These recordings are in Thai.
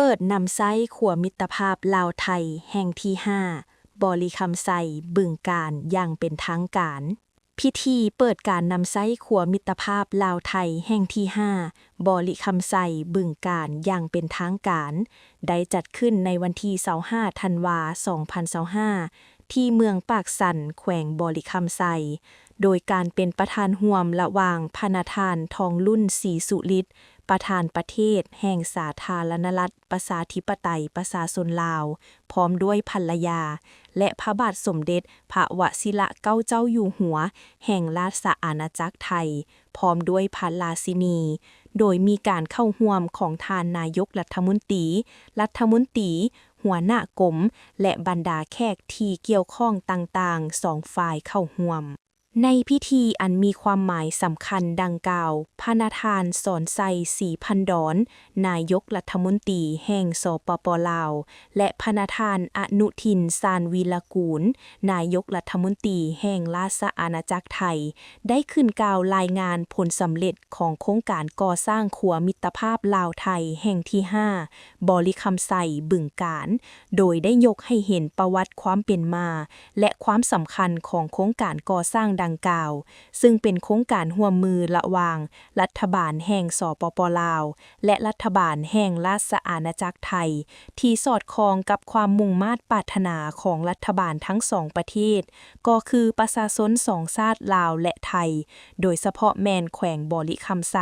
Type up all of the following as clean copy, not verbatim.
เปิดนำไส้ขัวมิตรภาพลาวไทยแห่งที่ 5 บริคำไซบึงกาฬอย่างเป็นทางการ พิธีเปิดการนำไส้ขัวมิตรภาพลาวไทยแห่งที่ 5 บริคำไซบึงกาฬอย่างเป็นทางการ ได้จัดขึ้นในวันที่ 25 ธันวาคม 2025 ที่เมืองปากสันแขวงบริคำไซโดยการเป็นประธานร่วมระหว่างพนาธานทองลุ่นศรีสุฤทธิ์ประธานประเทศแห่งสาธารณรัฐประชาธิปไตยประชาชนลาวพร้อมด้วยภรรยาและพระบาทสมเด็จพระวชิรเกล้าเจ้าอยู่หัวแห่งราชอาณาจักรไทยพร้อมด้วยพระราชินีโดยมีการเข้าร่วมของทานนายกรัฐมนตรีหัวหน้ากรมและบรรดาแขกที่เกี่ยวข้องต่างๆ2ฝ่ายเข้าร่วมในพิธีอันมีความหมายสำคัญดังกล่าวพระนาธานสอนไซศรีพันดรนายกรัฐมนตรีแห่งสปป.ลาวและพระนาธานอนุทินชาญวีรกูลนายกรัฐมนตรีแห่งราชอาณาจักรไทยได้ขึ้นกล่าวรายงานผลสำเร็จของโครงการก่อสร้างขัวมิตรภาพลาวไทยแห่งที่ 5 บริคำไซบึงกาฬโดยได้ยกให้เห็นประวัติความเป็นมาและความสำคัญของโครงการก่อสร้างดังกล่าวซึ่งเป็นโครงการร่วมมือระหว่างรัฐบาลแห่งสปป.ลาวและรัฐบาลแห่งราชอาณาจักรไทยที่สอดคล้องกับความมุ่งมา่ปรารถนาของรัฐบาลทั้งสองประเทศก็คือประชาชนสองชาติลาวและไทยโดยเฉพาะแม่นแขวงบริคำไซ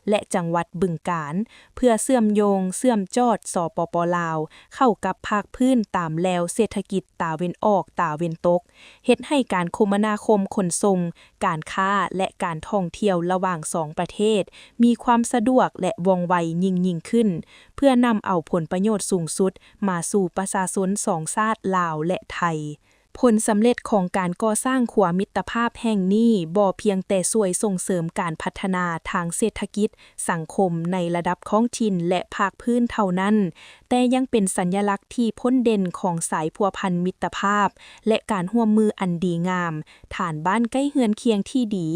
และจังหวัดบึงกาฬเพื่อเชื่อมจอดสปป.ลาวเข้ากับภาคพื้นตามแนวเศรษฐกิจตะวันออกตะวันตกเฮ็ดให้การคมนาคมขนส่งการค้าและการท่องเที่ยวระหว่างสองประเทศมีความสะดวกและว่องไวยิ่งขึ้นเพื่อนำเอาผลประโยชน์สูงสุดมาสู่ประชาชนสองชาติลาวและไทยผลสำเร็จของการก่อสร้างขัวมิตรภาพแห่งนี้บ่เพียงแต่ช่วยส่งเสริมการพัฒนาทางเศรษฐกิจสังคมในระดับท้องถิ่นและภาคพื้นเท่านั้นแต่ยังเป็นสัญลักษณ์ที่พ้นเด่นของสายพัวพันมิตรภาพและการร่วมมืออันดีงามฐานบ้านใกล้เฮือนเคียงที่ดี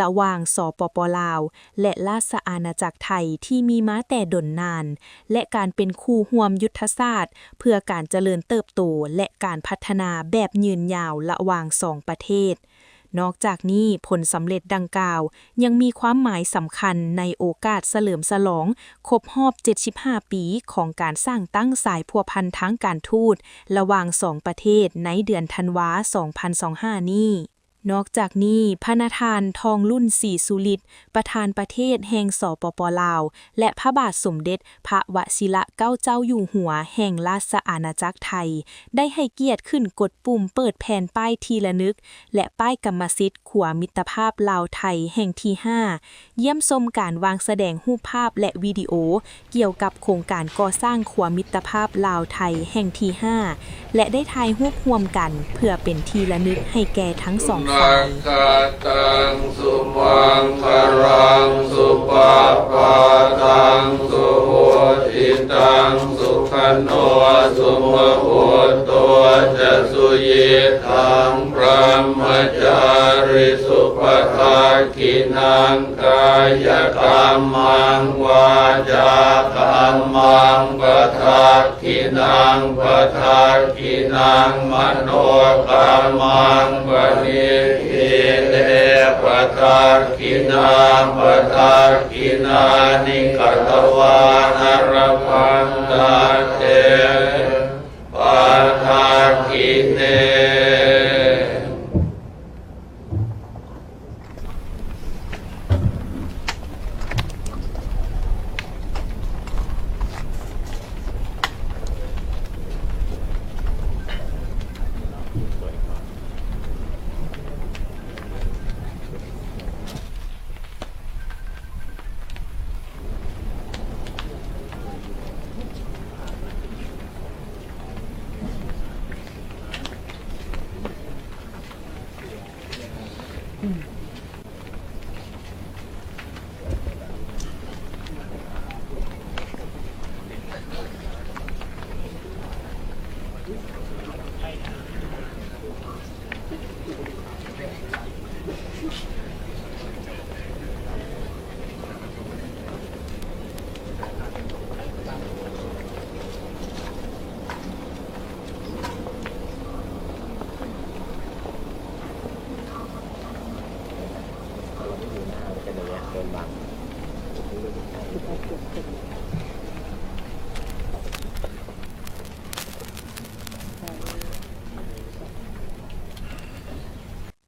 ระหว่างสปป.ลาวและราชอาณาจักรไทยที่มีมาแต่ดนนานและการเป็นคู่ร่วมยุทธศาสตร์เพื่อการเจริญเติบโตและการพัฒนาแบบยืนยาวระหว่างสองประเทศนอกจากนี้ผลสำเร็จดังกล่าวยังมีความหมายสำคัญในโอกาสเฉลิมฉลองครบรอบ75 ปีของการสร้างตั้งสายพัวพันทางการทูตระหว่างสองประเทศในเดือนธันวาคม 2025 นี้นอกจากนี้พระนาธานทองลุ่นศรีสุฤทธิ์ประธานประเทศแห่งสปป.ลาวและพระบาทสมเด็จพระวชิรเกล้าเจ้าอยู่หัวแห่งราชอาณาจักรไทยได้ให้เกียรติขึ้นกดปุ่มเปิดแผ่นป้ายที่ระลึกและป้ายกรรมสิทธิ์ขัวมิตรภาพลาวไทยแห่งที่ 5 เยี่ยมชมการวางแสดงรูปภาพและวิดีโอเกี่ยวกับโครงการก่อสร้างขัวมิตรภาพลาวไทยแห่งที่ 5 และได้ถ่ายรูปร่วมกันเพื่อเป็นที่ระลึกให้แก่ทั้งสองนักขตังสุมังคลังสุปาปาตังสุโหติตังสุขโนสุมโหตัวจะสุยิทังพระมจาริสุปทากินังกายกรรมังวาจากรรมังปทากินังปทากินังมโนกรรมังปณิอิเลปทากินาปทากินานิกัตวานารพันตาเตปทากิเน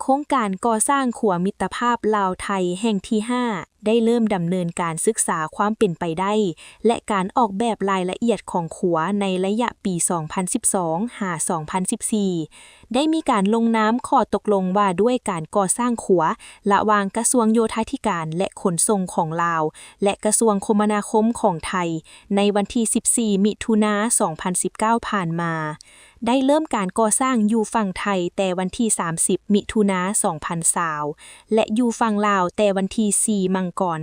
โครงการก่อสร้างขัวมิตรภาพลาวไทยแห่งที่ 5 ได้เริ่มดำเนินการศึกษาความเป็นไปได้และการออกแบบรายละเอียดของขัวในระยะปี 2012 หา 2014 ได้มีการลงนามข้อตกลงว่าด้วยการก่อสร้างขัวระหว่างกระทรวงโยธาธิการและขนส่งของลาวและกระทรวงคมนาคมของไทยในวันที่ 14 มิถุนายน 2019 ผ่านมาได้เริ่มการก่อสร้างอยู่ฝั่งไทยแต่วันที่ 30 มิถุนายน 2020 และอยู่ฝั่งลาวแต่วันที่ 4 มังกร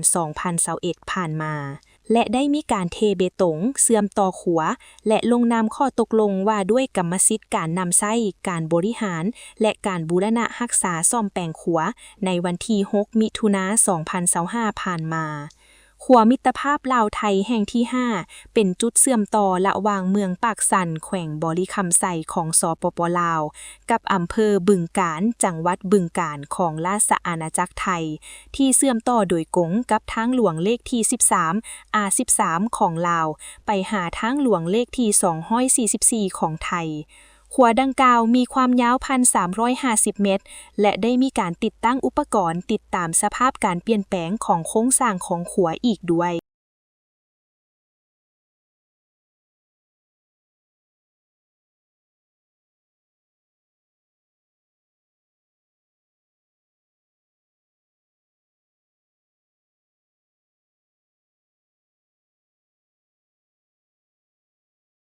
2021 ผ่านมาและได้มีการเทเบตงเชื่อมต่อขัวและลงนามข้อตกลงว่าด้วยกรรมสิทธิ์การนำไส้การบริหารและการบูรณะรักษาซ่อมแปลงขัวในวันที่ 6 มิถุนายน 2025 ผ่านมาขัวมิตรภาพลาวไทยแห่งที่ 5 เป็นจุดเชื่อมต่อระหว่างเมืองปากสันแขวงบริคำไซของสปป.ลาวกับอำเภอบึงกาฬจังหวัดบึงกาฬของราชอาณาจักรไทยที่เชื่อมต่อโดยกงกับทางหลวงเลขที่ 13 R13 ของลาวไปหาทางหลวงเลขที่ 244 ของไทยขัวดังกล่าวมีความยาว 1,350 เมตรและได้มีการติดตั้งอุปกรณ์ติดตามสภาพการเปลี่ยนแปลงของโครงสร้างของขัวอีกด้วย